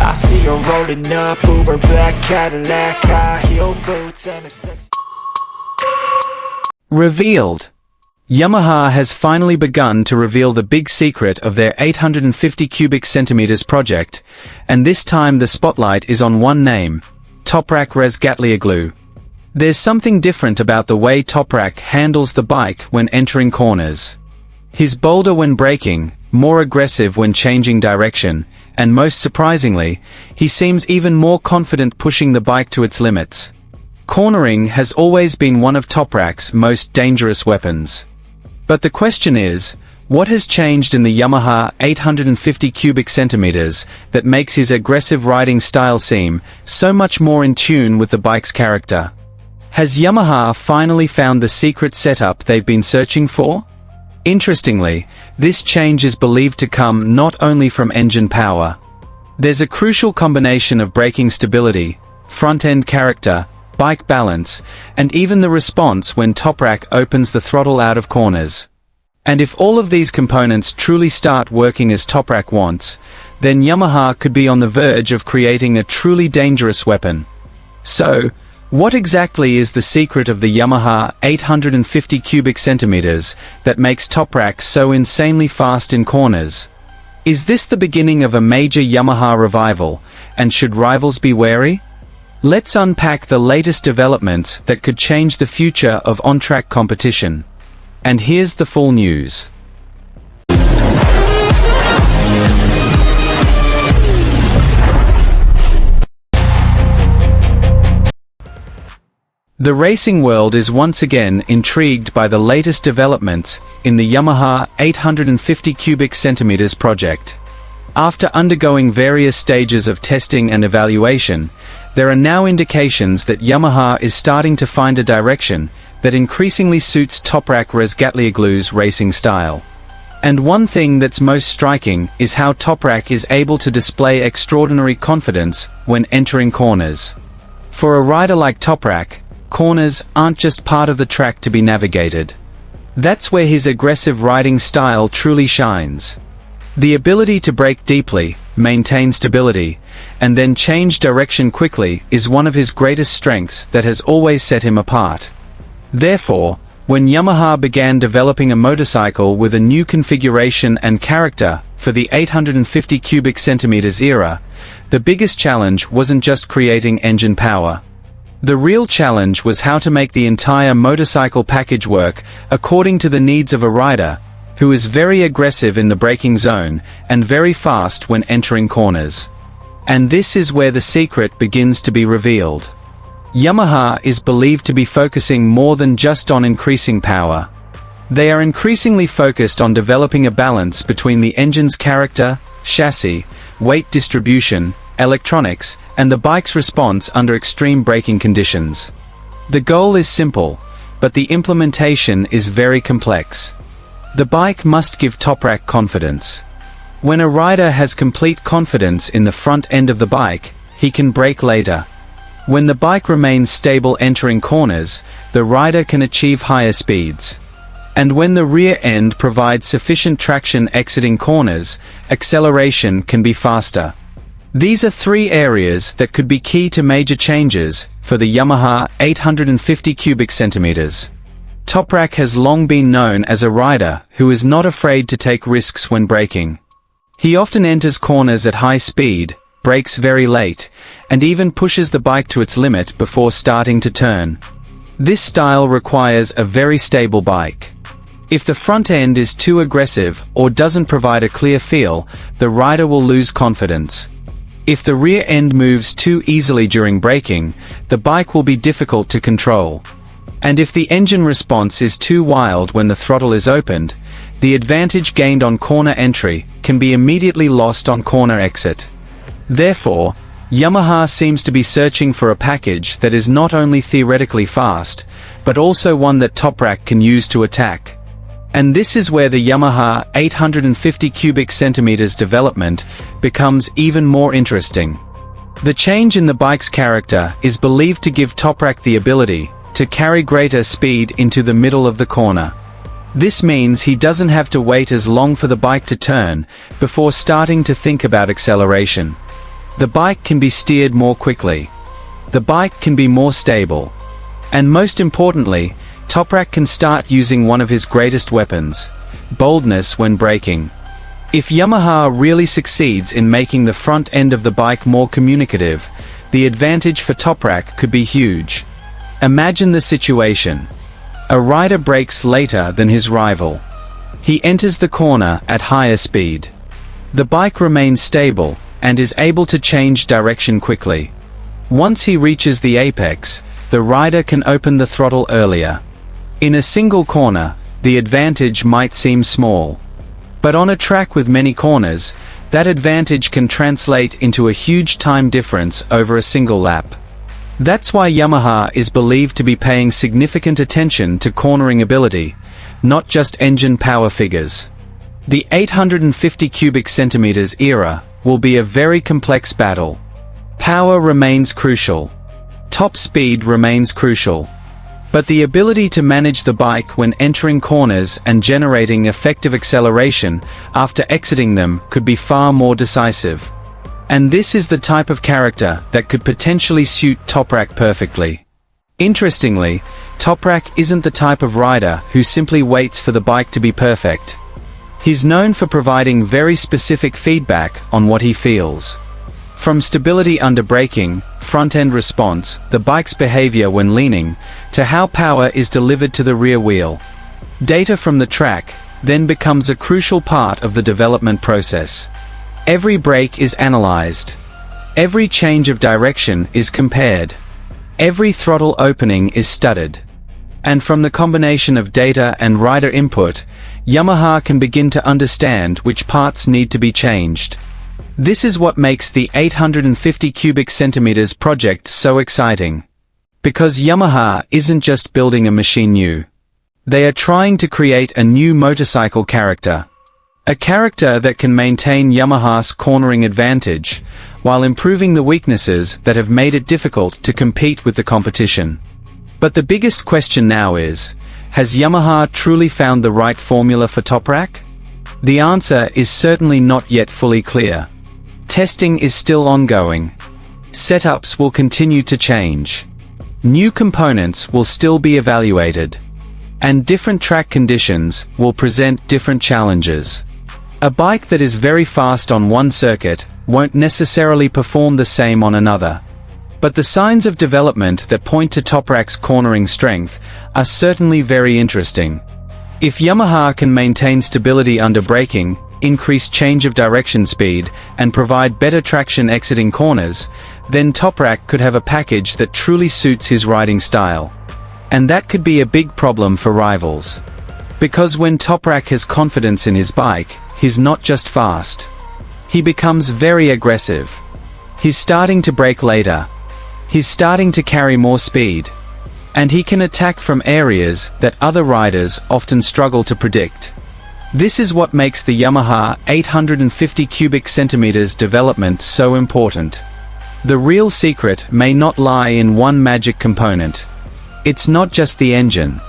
I see her rolling up, Uber black Cadillac, high heel boots and a sex. Revealed. Yamaha has finally begun to reveal the big secret of their 850 cubic centimeters project, and this time the spotlight is on one name, TOPRAK Razgatlioglu. There's something different about the way TOPRAK handles the bike when entering corners. He's bolder when braking, more aggressive when changing direction, and most surprisingly, he seems even more confident pushing the bike to its limits. Cornering has always been one of TOPRAK's most dangerous weapons. But the question is, what has changed in the Yamaha 850 cubic centimeters that makes his aggressive riding style seem so much more in tune with the bike's character? Has Yamaha finally found the secret setup they've been searching for? Interestingly, this change is believed to come not only from engine power. There's a crucial combination of braking stability, front-end character, bike balance, and even the response when TOPRAK opens the throttle out of corners. And if all of these components truly start working as TOPRAK wants, then Yamaha could be on the verge of creating a truly dangerous weapon. So, what exactly is the secret of the Yamaha 850 cubic centimeters that makes TOPRAK so insanely fast in corners? Is this the beginning of a major Yamaha revival, and should rivals be wary? Let's unpack the latest developments that could change the future of on-track competition. And here's the full news. The racing world is once again intrigued by the latest developments in the Yamaha 850 cubic centimeters project. After undergoing various stages of testing and evaluation, there are now indications that Yamaha is starting to find a direction that increasingly suits TOPRAK Razgatlioglu's racing style. And one thing that's most striking is how TOPRAK is able to display extraordinary confidence when entering corners. For a rider like TOPRAK, corners aren't just part of the track to be navigated. That's where his aggressive riding style truly shines. The ability to brake deeply, maintain stability, and then change direction quickly is one of his greatest strengths that has always set him apart. Therefore, when Yamaha began developing a motorcycle with a new configuration and character for the 850 cubic centimeters era, the biggest challenge wasn't just creating engine power. The real challenge was how to make the entire motorcycle package work according to the needs of a rider who is very aggressive in the braking zone and very fast when entering corners. And this is where the secret begins to be revealed. Yamaha is believed to be focusing more than just on increasing power. They are increasingly focused on developing a balance between the engine's character, chassis, weight distribution, electronics, and the bike's response under extreme braking conditions. The goal is simple, but the implementation is very complex. The bike must give TOPRAK confidence. When a rider has complete confidence in the front end of the bike, he can brake later. When the bike remains stable entering corners, the rider can achieve higher speeds. And when the rear end provides sufficient traction exiting corners, acceleration can be faster. These are three areas that could be key to major changes for the Yamaha 850 cubic centimeters. TOPRAK has long been known as a rider who is not afraid to take risks when braking. He often enters corners at high speed, brakes very late, and even pushes the bike to its limit before starting to turn. This style requires a very stable bike. If the front end is too aggressive or doesn't provide a clear feel, the rider will lose confidence. If the rear end moves too easily during braking, the bike will be difficult to control. And if the engine response is too wild when the throttle is opened, the advantage gained on corner entry can be immediately lost on corner exit. Therefore, Yamaha seems to be searching for a package that is not only theoretically fast, but also one that TOPRAK can use to attack. And this is where the Yamaha 850 cubic centimeters development becomes even more interesting. The change in the bike's character is believed to give TOPRAK the ability to carry greater speed into the middle of the corner. This means he doesn't have to wait as long for the bike to turn before starting to think about acceleration. The bike can be steered more quickly. The bike can be more stable. And most importantly, TOPRAK can start using one of his greatest weapons: boldness when braking. If Yamaha really succeeds in making the front end of the bike more communicative, the advantage for TOPRAK could be huge. Imagine the situation. A rider brakes later than his rival. He enters the corner at higher speed. The bike remains stable, and is able to change direction quickly. Once he reaches the apex, the rider can open the throttle earlier. In a single corner, the advantage might seem small. But on a track with many corners, that advantage can translate into a huge time difference over a single lap. That's why Yamaha is believed to be paying significant attention to cornering ability, not just engine power figures. The 850 cubic centimeters era will be a very complex battle. Power remains crucial. Top speed remains crucial. But the ability to manage the bike when entering corners and generating effective acceleration after exiting them could be far more decisive. And this is the type of character that could potentially suit TOPRAK perfectly. Interestingly, TOPRAK isn't the type of rider who simply waits for the bike to be perfect. He's known for providing very specific feedback on what he feels. From stability under braking, front-end response, the bike's behavior when leaning, to how power is delivered to the rear wheel. Data from the track then becomes a crucial part of the development process. Every brake is analyzed. Every change of direction is compared. Every throttle opening is studied. And from the combination of data and rider input, Yamaha can begin to understand which parts need to be changed. This is what makes the 850 cubic centimeters project so exciting. Because Yamaha isn't just building a machine new. They are trying to create a new motorcycle character. A character that can maintain Yamaha's cornering advantage, while improving the weaknesses that have made it difficult to compete with the competition. But the biggest question now is, has Yamaha truly found the right formula for TOPRAK? The answer is certainly not yet fully clear. Testing is still ongoing. Setups will continue to change. New components will still be evaluated. And different track conditions will present different challenges. A bike that is very fast on one circuit won't necessarily perform the same on another. But the signs of development that point to TOPRAK's cornering strength are certainly very interesting. If Yamaha can maintain stability under braking, increase change of direction speed, and provide better traction exiting corners, then TOPRAK could have a package that truly suits his riding style. And that could be a big problem for rivals. Because when TOPRAK has confidence in his bike, he's not just fast. He becomes very aggressive. He's starting to brake later. He's starting to carry more speed. And he can attack from areas that other riders often struggle to predict. This is what makes the Yamaha 850 cubic centimeters development so important. The real secret may not lie in one magic component. It's not just the engine.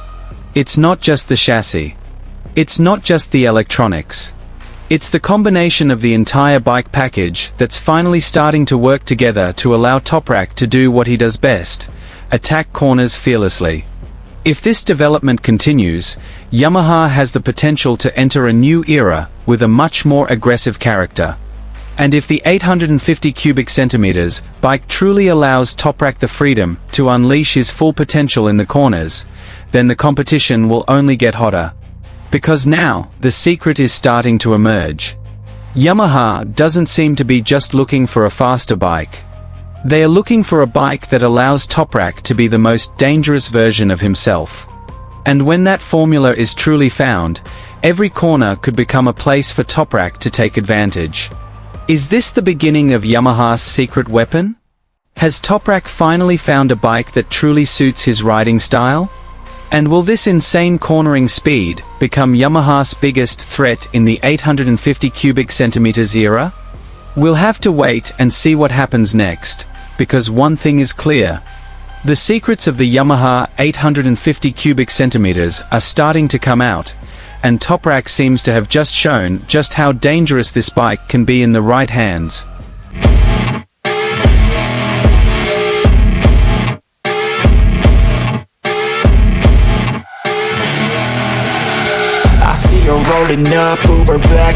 It's not just the chassis. It's not just the electronics. It's the combination of the entire bike package that's finally starting to work together to allow TOPRAK to do what he does best: attack corners fearlessly. If this development continues, Yamaha has the potential to enter a new era with a much more aggressive character. And if the 850 cubic centimeters bike truly allows TOPRAK the freedom to unleash his full potential in the corners, then the competition will only get hotter. Because now, the secret is starting to emerge. Yamaha doesn't seem to be just looking for a faster bike. They are looking for a bike that allows TOPRAK to be the most dangerous version of himself. And when that formula is truly found, every corner could become a place for TOPRAK to take advantage. Is this the beginning of Yamaha's secret weapon? Has TOPRAK finally found a bike that truly suits his riding style? And will this insane cornering speed become Yamaha's biggest threat in the 850 cubic centimeters era? We'll have to wait and see what happens next, because one thing is clear. The secrets of the Yamaha 850 cubic centimeters are starting to come out, and TOPRAK seems to have just shown just how dangerous this bike can be in the right hands. are rolling up Uber black.